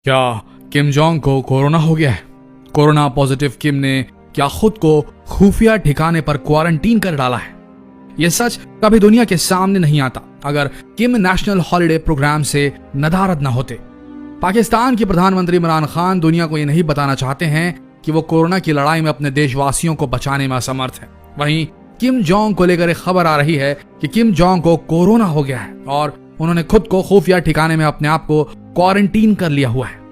क्या Kim Jong को corona हो गया है? कोरोना पॉजिटिव किम ने क्या खुद को खुफिया ठिकाने पर क्वारंटीन कर डाला है? यह सच कभी दुनिया के सामने नहीं आता अगर किम नेशनल हॉलिडे प्रोग्राम से नदारद न होते। पाकिस्तान के प्रधानमंत्री इमरान खान दुनिया को यह नहीं बताना चाहते हैं कि वो कोरोना की लड़ाई में अपने देशवासियों को बचाने में असमर्थ है। वहीं किम जोंग को लेकर एक खबर आ रही है कि किम जोंग को कोरोना हो गया है और उन्होंने खुद को खुफिया ठिकाने में अपने आप को क्वारंटीन कर लिया हुआ है।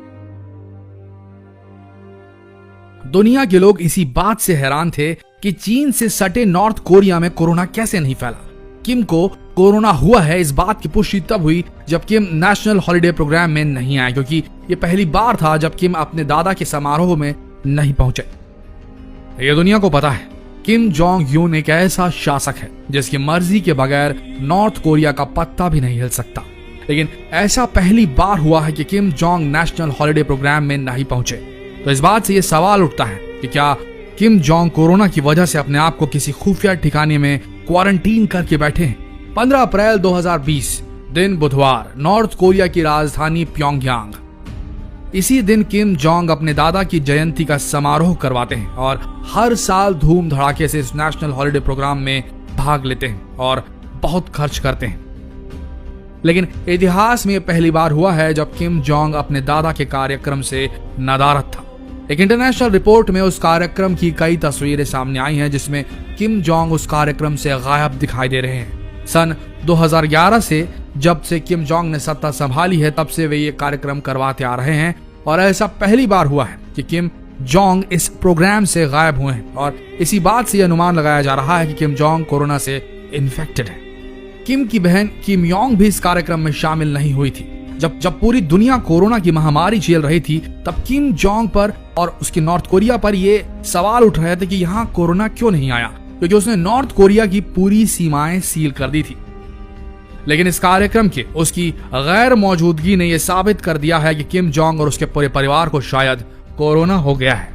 दुनिया के लोग इसी बात से हैरान थे कि चीन से सटे नॉर्थ कोरिया में कोरोना कैसे नहीं फैला। किम को कोरोना हुआ है इस बात की पुष्टि तब हुई जब किम नेशनल हॉलिडे प्रोग्राम में नहीं आए, क्योंकि ये पहली बार था जब किम अपने दादा के समारोह में नहीं पहुंचे। ये दुनिया को पता है किम जोंग यून एक ऐसा शासक है जिसकी मर्जी के बगैर नॉर्थ कोरिया का पत्ता भी नहीं हिल सकता, लेकिन ऐसा पहली बार हुआ है कि Kim Jong national holiday programme में नहीं पहुंचे। तो इस बात से यह सवाल उठता है कि क्या किम जोंग कोरोना की वजह से अपने आप को किसी खुफिया ठिकाने में क्वारंटीन करके बैठे हैं। 15 अप्रैल 2020 दिन बुधवार, नॉर्थ कोरिया की राजधानी प्योंगयांग। इसी दिन किम जोंग अपने दादा की जयंती का समारोह करवाते हैं और हर साल धूम धड़ाके से इस नेशनल हॉलिडे प्रोग्राम में भाग लेते हैं और बहुत खर्च करते हैं। लेकिन इतिहास में पहली बार हुआ है जब किम जोंग अपने दादा के कार्यक्रम से नदारद था। एक इंटरनेशनल रिपोर्ट में उस कार्यक्रम की कई तस्वीरें सामने आई हैं जिसमें किम जोंग उस कार्यक्रम से गायब दिखाई दे रहे हैं। सन 2011 से जब से किम जोंग ने सत्ता संभाली है तब से वे ये कार्यक्रम करवाते आ रहे हैं और ऐसा पहली बार हुआ है कि किम जोंग इस प्रोग्राम से गायब हुए हैं और इसी बात से अनुमान लगाया जा रहा है कि किम जोंग कोरोना से इन्फेक्टेड है। किम की बहन किम योंग भी इस कार्यक्रम में शामिल नहीं हुई थी। जब पूरी दुनिया कोरोना की महामारी झेल रही थी तब किम जोंग पर और उसके नॉर्थ कोरिया पर ये सवाल उठ रहे थे कि यहाँ कोरोना क्यों नहीं आया, क्योंकि उसने नॉर्थ कोरिया की पूरी सीमाएं सील कर दी थी। लेकिन इस कार्यक्रम के उसकी गैर मौजूदगी ने यह साबित कर दिया है कि किम जोंग और उसके पूरे परिवार को शायद कोरोना हो गया है।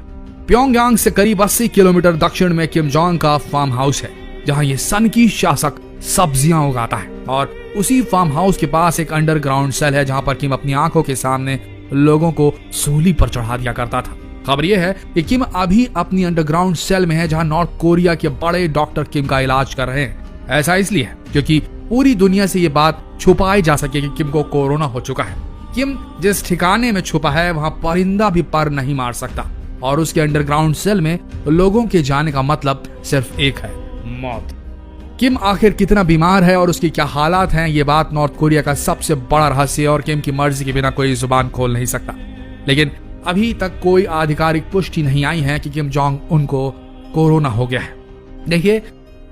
प्योंगयांग से करीब 80 किलोमीटर दक्षिण में किम जोंग का फार्म हाउस है जहां ये सन की शासक सब्जियां उगाता है और उसी फार्म हाउस के पास एक अंडरग्राउंड सेल है जहां पर किम अपनी आंखों के सामने लोगों को सूली पर चढ़ा दिया करता था। खबर यह है कि किम अभी अपनी अंडरग्राउंड सेल में है जहां नॉर्थ कोरिया के बड़े डॉक्टर किम का इलाज कर रहे हैं। ऐसा इसलिए है क्योंकि पूरी दुनिया से ये बात छुपाई जा सके कि किम को कोरोना हो चुका है। किम जिस ठिकाने में छुपा है वहां परिंदा भी पर नहीं मार सकता और उसके अंडरग्राउंड सेल में लोगों के जाने का मतलब सिर्फ एक है, मौत। किम आखिर कितना बीमार है और उसकी क्या हालात हैं, ये बात नॉर्थ कोरिया का सबसे बड़ा रहस्य और किम की मर्जी के बिना कोई जुबान खोल नहीं सकता। लेकिन अभी तक कोई आधिकारिक पुष्टि नहीं आई है कि किम जोंग उनको कोरोना हो गया है। देखिए,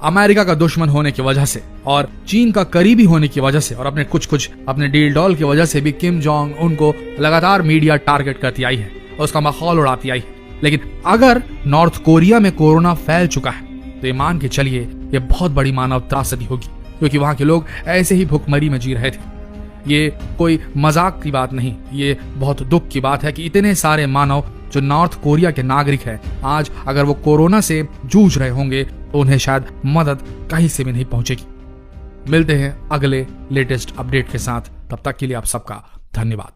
अमेरिका का दुश्मन होने की वजह से और चीन का करीबी होने की वजह से और अपने कुछ अपने डील डॉल की वजह से भी किम जोंग उनको लगातार मीडिया टारगेट करती आई है और उसका माहौल उड़ाती आई है। लेकिन अगर नॉर्थ कोरिया में कोरोना फैल चुका है तो ये मान के चलिए ये बहुत बड़ी मानव त्रासदी होगी, क्योंकि वहां के लोग ऐसे ही भुखमरी में जी रहे थे। ये कोई मजाक की बात नहीं, ये बहुत दुख की बात है कि इतने सारे मानव जो नॉर्थ कोरिया के नागरिक हैं आज अगर वो कोरोना से जूझ रहे होंगे तो उन्हें शायद मदद कहीं से भी नहीं पहुंचेगी। मिलते हैं अगले लेटेस्ट अपडेट के साथ, तब तक के लिए आप सबका धन्यवाद।